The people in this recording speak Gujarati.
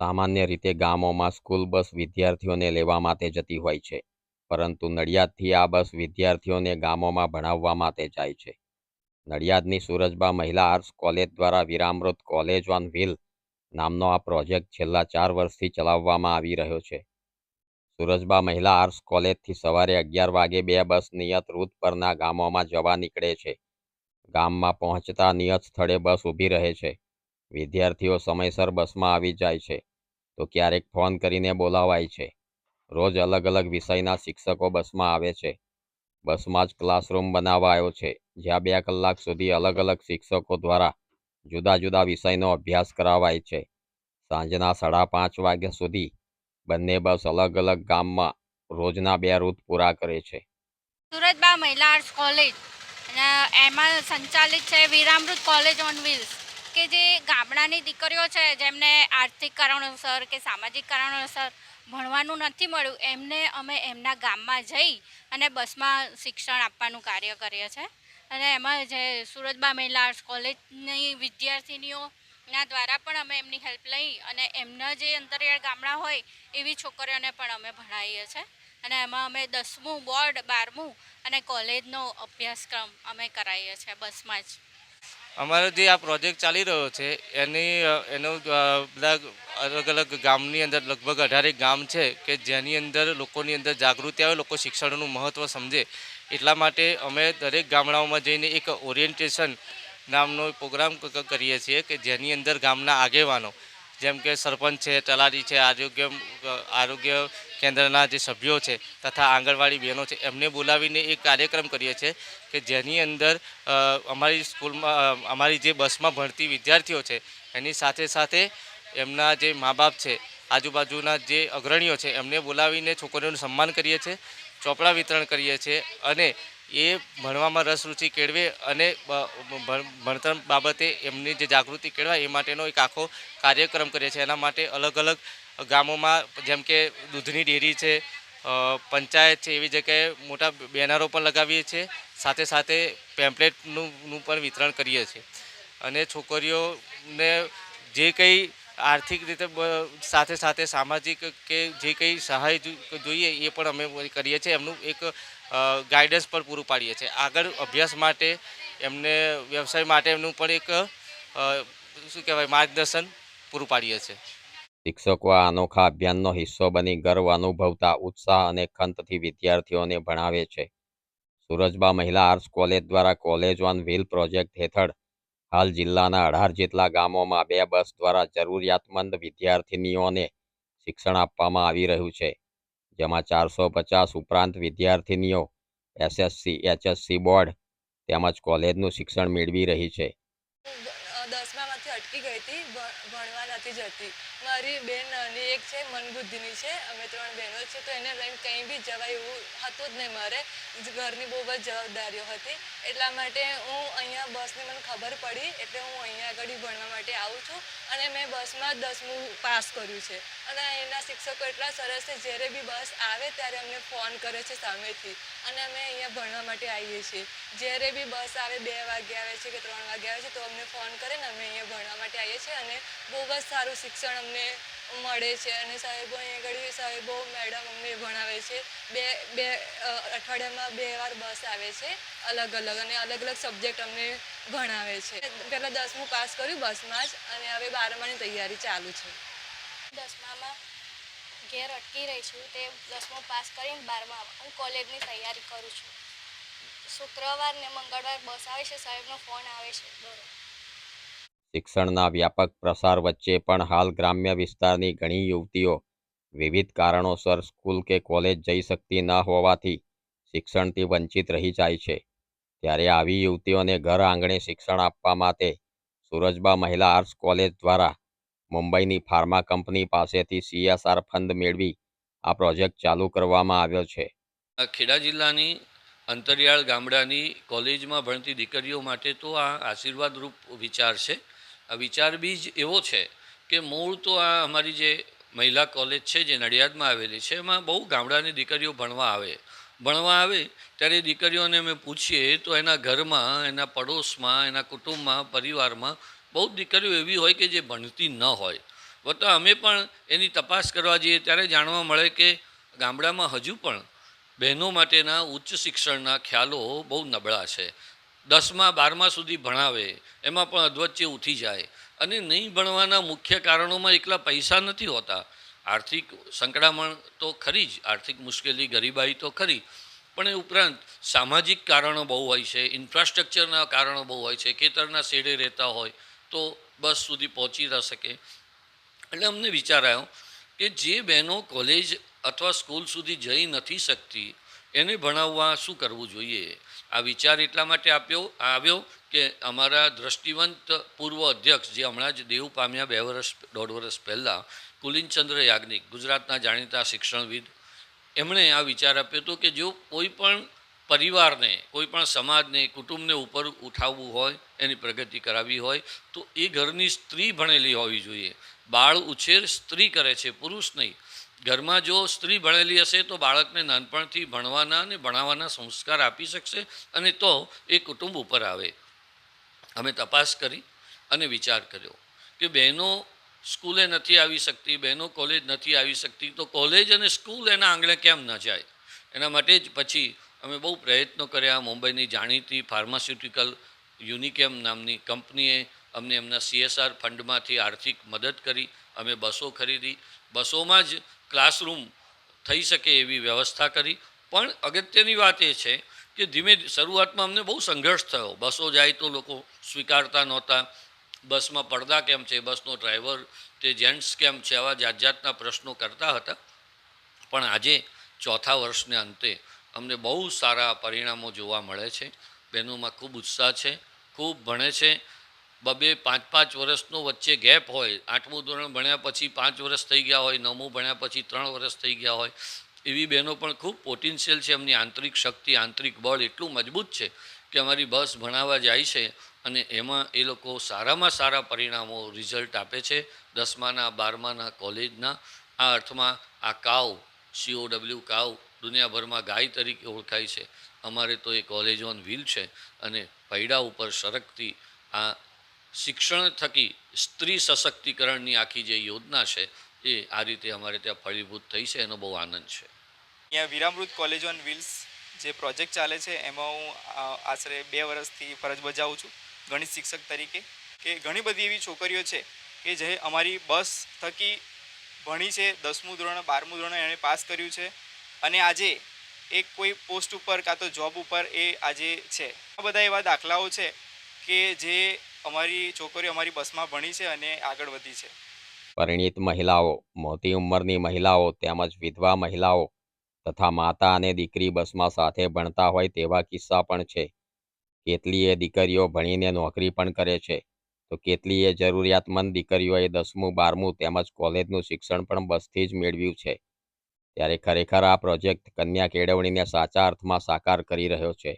સામાન્ય રીતે ગામોમાં સ્કૂલ બસ વિદ્યાર્થીઓને લેવા માટે જતી હોય છે, પરંતુ નડિયાદથી આ બસ વિદ્યાર્થીઓને ગામોમાં ભણાવવા માટે જાય છે. નડિયાદની સુરજબા મહિલા આર્ટ્સ કોલેજ દ્વારા વિરામૃત કોલેજ ઓન વ્હીલ નામનો આ પ્રોજેક્ટ છેલ્લા 4 વર્ષથી ચલાવવામાં આવી રહ્યો છે. સુરજબા મહિલા આર્ટ્સ કોલેજથી સવારે 11 વાગે 2 બસ નિયત રૂટ પરના ગામોમાં જવા નીકળે છે. ગામમાં પહોંચતા નિયત સ્થળે બસ ઊભી રહે છે. વિદ્યાર્થીઓ સમયસર બસમાં આવી જાય છે, તો ક્યારેક ફોન કરીને બોલાવાય છે. રોજ અલગ અલગ વિષયના શિક્ષકો બસમાં આવે છે. બસમાં જ ક્લાસરૂમ બનાવાયો છે, જ્યાં 2 કલાક સુધી અલગ અલગ શિક્ષકો દ્વારા જુદા જુદા વિષયનો અભ્યાસ કરાવાય છે. સાંજના 5:30 વાગ્યા સુધી બંને બસ અલગ અલગ ગામમાં રોજના 2 રૂટ પૂરા કરે છે. સુરતબા મહિલા આર્ટ્સ કોલેજ અને એમાં સંચાલિત છે વિરામૃત કોલેજ ઓન વ્હીલ્સ, કે જે ગામડાની દીકરીઓ છે જેમને આર્થિક કારણોસર કે સામાજિક કારણોસર ભણવાનું નથી મળ્યું, એમને અમે એમના ગામમાં જઈ અને બસમાં શિક્ષણ આપવાનું કાર્ય કરીએ છીએ. અને એમાં જે સુરતબા મહિલા આર્ટ્સ કોલેજની વિદ્યાર્થિનીઓના દ્વારા પણ અમે એમની હેલ્પ લઈ અને એમના જે અંતરિયાળ ગામડા હોય એવી છોકરીઓને પણ અમે ભણાવીએ છીએ. અને એમાં અમે 10મું બોર્ડ, 12મું અને કોલેજનો અભ્યાસક્રમ અમે કરાવીએ છીએ બસમાં જ. અમારો જે આ પ્રોજેક્ટ ચાલી રહ્યો છે એનો બધા અલગ અલગ ગામની અંદર લગભગ 18 ગામ છે કે જેની અંદર લોકોની અંદર જાગૃતિ આવે, લોકો શિક્ષણનું મહત્ત્વ સમજે. એટલા માટે અમે દરેક ગામડાઓમાં જઈને એક ઓરિએન્ટેશન નામનો પ્રોગ્રામ કરીએ છીએ કે જેની અંદર ગામના આગેવાનો જેમ કે સરપંચ છે, તલાટી છે, આરોગ્ય કેન્દ્રના જે સભ્યો છે તથા આંગણવાડી બહેનો છે એમને બોલાવીને એક કાર્યક્રમ કરીએ છીએ કે જેની અંદર અમારી સ્કૂલમાં અમારી જે બસમાં ભણતી વિદ્યાર્થીઓ છે એની સાથે સાથે એમના જે મા બાપ છે, આજુબાજુના જે અગ્રણીઓ છે એમને બોલાવીને છોકરીઓનું સન્માન કરીએ છીએ, ચોપડા વિતરણ કરીએ છીએ અને એ ભણવામાં રસ રુચિ કેળવે અને ભણતર બાબતે એમની જે જાગૃતિ કેળવાય એ માટેનો એક આખો કાર્યક્રમ કરીએ છીએ. એના માટે અલગ અલગ ગામોમાં જેમ કે દૂધની ડેરી છે, પંચાયત છે, એવી જગ્યાએ મોટા બેનરો પણ લગાવીએ છીએ. સાથે સાથે પેમ્પલેટનું પણ વિતરણ કરીએ છીએ અને છોકરીઓને જે કંઈ આર્થિક રીતે સાથે સાથે સામાજિક કે જે કંઈ સહાય જોઈએ એ પણ અમે કરીએ છીએ. એમનું એક ગાઈડન્સ પણ પૂરું પાડીએ છીએ. આગળ અભ્યાસ માટે એમને વ્યવસાય માટે એમનું પણ એક શું કહેવાય માર્ગદર્શન પૂરું પાડીએ છીએ. શિક્ષકો આ અનોખા અભિયાનનો હિસ્સો બની ગર્વ અનુભવતા ઉત્સાહ અને ખંતથી વિદ્યાર્થીઓને ભણાવે છે. સુરજબા મહિલા આર્ટ્સ કોલેજ દ્વારા કોલેજ ઓન વ્હીલ પ્રોજેક્ટ હેઠળ હાલ જિલ્લાના 18 જેટલા ગામોમાં 2 બસ દ્વારા જરૂરિયાતમંદ વિદ્યાર્થિનીઓને શિક્ષણ આપવામાં આવી રહ્યું છે, જેમાં 450 ઉપરાંત વિદ્યાર્થિનીઓ એસએસસી, એચએસસી બોર્ડ તેમજ કોલેજનું શિક્ષણ મેળવી રહી છે. 10માંથી અટકી ગઈ હતી, ભણવા નથી જતી. મારી બેન નાની એક છે, મનબુદ્ધિની છે, અમે 3 બહેનો છે, તો એને લઈને કંઈ બી જવાય એવું હતું જ નહીં. મારે ઘરની બહુ બધી જવાબદારીઓ હતી, એટલા માટે હું અહીંયા બસની મને ખબર પડી એટલે હું અહીંયા આગળ ભણવા માટે આવું છું અને મેં બસમાં 10મું પાસ કર્યું છે. અને એના શિક્ષકો એટલા સરસ છે, જ્યારે બી બસ આવે ત્યારે અમને ફોન કરે છે સામેથી અને અમે અહીંયા ભણવા માટે આવીએ છીએ. જ્યારે બી બસ આવે 2 વાગે આવે છે કે 3 વાગે આવે છે તો અમને ફોન કરે ને અમે અહીંયા ભણવા માટે આવીએ છીએ અને બહુ જ સારું શિક્ષણ અમને મળે છે. અને સાહેબો અહીંયા આગળ સાહેબો મેડમ અમને ભણાવે છે. બે અઠવાડિયામાં 2 વાર બસ આવે છે અલગ અલગ અને અલગ અલગ સબ્જેક્ટ અમને ભણાવે છે. પહેલાં 10મું પાસ કર્યું બસમાં જ અને હવે 12માની તૈયારી ચાલુ છે. 10મામાં ઘેર અટકી રહી છું, તે 10મું પાસ કરીને 12મા હું કોલેજની તૈયારી કરું છું. શુક્રવાર ને મંગળવાર બસ આવે છે, સાહેબનો ફોન આવે છે. બરોબર. શિક્ષણના વ્યાપક પ્રસાર વચ્ચે પણ હાલ ગ્રામ્ય વિસ્તારની ઘણી યુવતીઓ વિવિધ કારણોસર સ્કૂલ કે કોલેજ જઈ શકતી ન હોવાથી શિક્ષણથી વંચિત રહી જાય છે. ત્યારે આવી યુવતીઓને ઘર આંગણે શિક્ષણ આપવા માટે સુરજબા મહિલા આર્ટ્સ કોલેજ દ્વારા મુંબઈની ફાર્મા કંપની પાસેથી CSR ફંડ મેળવી આ પ્રોજેક્ટ ચાલુ કરવામાં આવ્યો છે. ખેડા જિલ્લાની અંતરિયાળ ગામડાની કોલેજમાં ભણતી દીકરીઓ માટે તો આ આશીર્વાદરૂપ વિચાર છે. આ વિચાર બી જ એવો છે કે મૂળ તો આ અમારી જે મહિલા કોલેજ છે જે નડિયાદમાં આવેલી છે એમાં બહુ ગામડાની દીકરીઓ ભણવા આવે ત્યારે દીકરીઓને અમે પૂછીએ તો એના ઘરમાં, એના પડોશમાં, એના કુટુંબમાં, પરિવારમાં બહુ દીકરીઓ એવી હોય કે જે ભણતી ન હોય. વત્તા અમે પણ એની તપાસ કરવા જઈએ ત્યારે જાણવા મળે કે ગામડામાં હજુ પણ બહેનો માટેના ઉચ્ચ શિક્ષણના ખ્યાલો બહુ નબળા છે. 10મા 12મા સુધી ભણાવે એમાં પણ અધવચ્ચે ઉઠી જાય અને નહીં ભણવાના મુખ્ય કારણોમાં એકલા પૈસા નથી હોતા. આર્થિક સંકળામણ તો ખરી જ, આર્થિક મુશ્કેલી ગરીબાઈ તો ખરી, પણ એ ઉપરાંત સામાજિક કારણો બહુ હોય છે, ઇન્ફ્રાસ્ટ્રક્ચરના કારણો બહુ હોય છે. ખેતરના શેડે રહેતા હોય તો બસ સુધી પહોંચી ન શકે. એટલે અમને વિચાર આવ્યો કે જે બહેનો કોલેજ અથવા સ્કૂલ સુધી જઈ નથી શકતી એને ભણાવવા શું કરવું જોઈએ. આ વિચાર એટલા માટે આવ્યો કે અમારા દ્રષ્ટિવંત પૂર્વ અધ્યક્ષ જે હમણાં જ દેવ પામ્યા 1.5 વર્ષ પહેલાં, કુલિનચંદ્ર યાજ્ઞિક, ગુજરાતના જાણીતા શિક્ષણવિદ, એમણે આ વિચાર આપ્યો હતો કે જો કોઈ પણ પરિવારને, કોઈ પણ સમાજને, કુટુંબને ઉપર ઉઠાવવું હોય, એની પ્રગતિ કરાવવી હોય તો એ ઘરની સ્ત્રી ભણેલી હોવી જોઈએ. બાળ ઉછેર સ્ત્રી કરે છે, પુરુષ નહીં. ઘરમાં જો સ્ત્રી ભણેલી હશે તો બાળકને નાનપણથી ભણવાના અને ભણાવવાના સંસ્કાર આપી શકશે અને તો એ કુટુંબ ઉપર આવે. અમે તપાસ કરી અને વિચાર કર્યો કે બહેનો સ્કૂલે નથી આવી શકતી, બહેનો કોલેજ નથી આવી શકતી, તો કોલેજ અને સ્કૂલ એના આંગણે કેમ ન જાય. એના માટે જ પછી અમે બહુ પ્રયત્નો કર્યા. મુંબઈની જાણીતી ફાર્માસ્યુટિકલ યુનિકેમ નામની કંપનીએ અમને એમના CSR ફંડમાંથી આર્થિક મદદ કરી. અમે બસો ખરીદી, બસોમાં જ ક્લાસરૂમ થઈ શકે એવી વ્યવસ્થા કરી. પણ અગત્યની વાત એ છે કે શરૂઆતમાં અમને બહુ સંઘર્ષ થયો. બસો જાય તો લોકો સ્વીકારતા નહોતા. બસમાં પડદા કેમ છે, બસનો ડ્રાઈવર તે જેન્ટ્સ કેમ છે, આવા જાતના પ્રશ્નો કરતા હતા. પણ આજે 4થા વર્ષને અંતે અમને બહુ સારા પરિણામો જોવા મળે છે. બહેનોમાં ખૂબ ઉત્સાહ છે, ખૂબ ભણે છે. 2-5 વર્ષનો વચ્ચે ગેપ હોય, 8મું ધોરણ ભણ્યા પછી 5 વર્ષ થઈ ગયા હોય, 9મું ભણ્યા પછી 3 વર્ષ થઈ ગયા હોય, એવી બહેનો પણ ખૂબ પોટેન્શિયલ છે. એમની આંતરિક શક્તિ, આંતરિક બળ એટલું મજબૂત છે કે અમારી બસ ભણાવવા જાય છે અને એમાં એ લોકો સારામાં સારા પરિણામો, રિઝલ્ટ આપે છે. 10માના 12માના કોલેજના. આ અર્થમાં આ કાવ, COW કાવ, દુનિયાભરમાં ગાય તરીકે ઓળખાય છે. અમારે તો એ કોલેજ ઓન વ્હીલ છે અને પૈડા ઉપર સરકતી આ શિક્ષણ થકી સ્ત્રી સશક્તિકરણની આખી જે યોજના છે એ આ રીતે અમારે ત્યાં ફળીભૂત થઈ છે. એનો બહુ આનંદ છે. અહીંયા વિરામૃત કોલેજ ઓન વ્હીલ્સ જે પ્રોજેક્ટ ચાલે છે એમાં હું આશરે 2 વર્ષથી ફરજ બજાવું છું ગણિત શિક્ષક તરીકે. કે ઘણી બધી એવી છોકરીઓ છે કે જે અમારી બસ થકી ભણી છે, 10મું ધોરણ 12મું ધોરણ એણે પાસ કર્યું છે અને આજે એક કોઈ પોસ્ટ ઉપર કાં તો જોબ ઉપર એ આજે છે. આ બધા એવા દાખલાઓ છે કે જે અમારી છોકરીઓ અમારી બસમાં ભણી છે અને આગળ વધી છે. પરિણીત મહિલાઓ, મોટી ઉંમરની મહિલાઓ તેમજ વિધવા મહિલાઓ તથા માતા અને દીકરી બસમાં સાથે ભણતા હોય તેવા કિસ્સા પણ છે. કેટલીય દીકરીઓ ભણીને નોકરી પણ કરે છે તો કેટલીય જરૂરિયાતમંદ દીકરીઓએ 10મું 12મું તેમજ કોલેજનું શિક્ષણ પણ બસથી જ મેળવ્યું છે. ત્યારે ખરેખર આ પ્રોજેક્ટ કન્યા કેળવણીને સાચા અર્થમાં સાકાર કરી રહ્યો છે.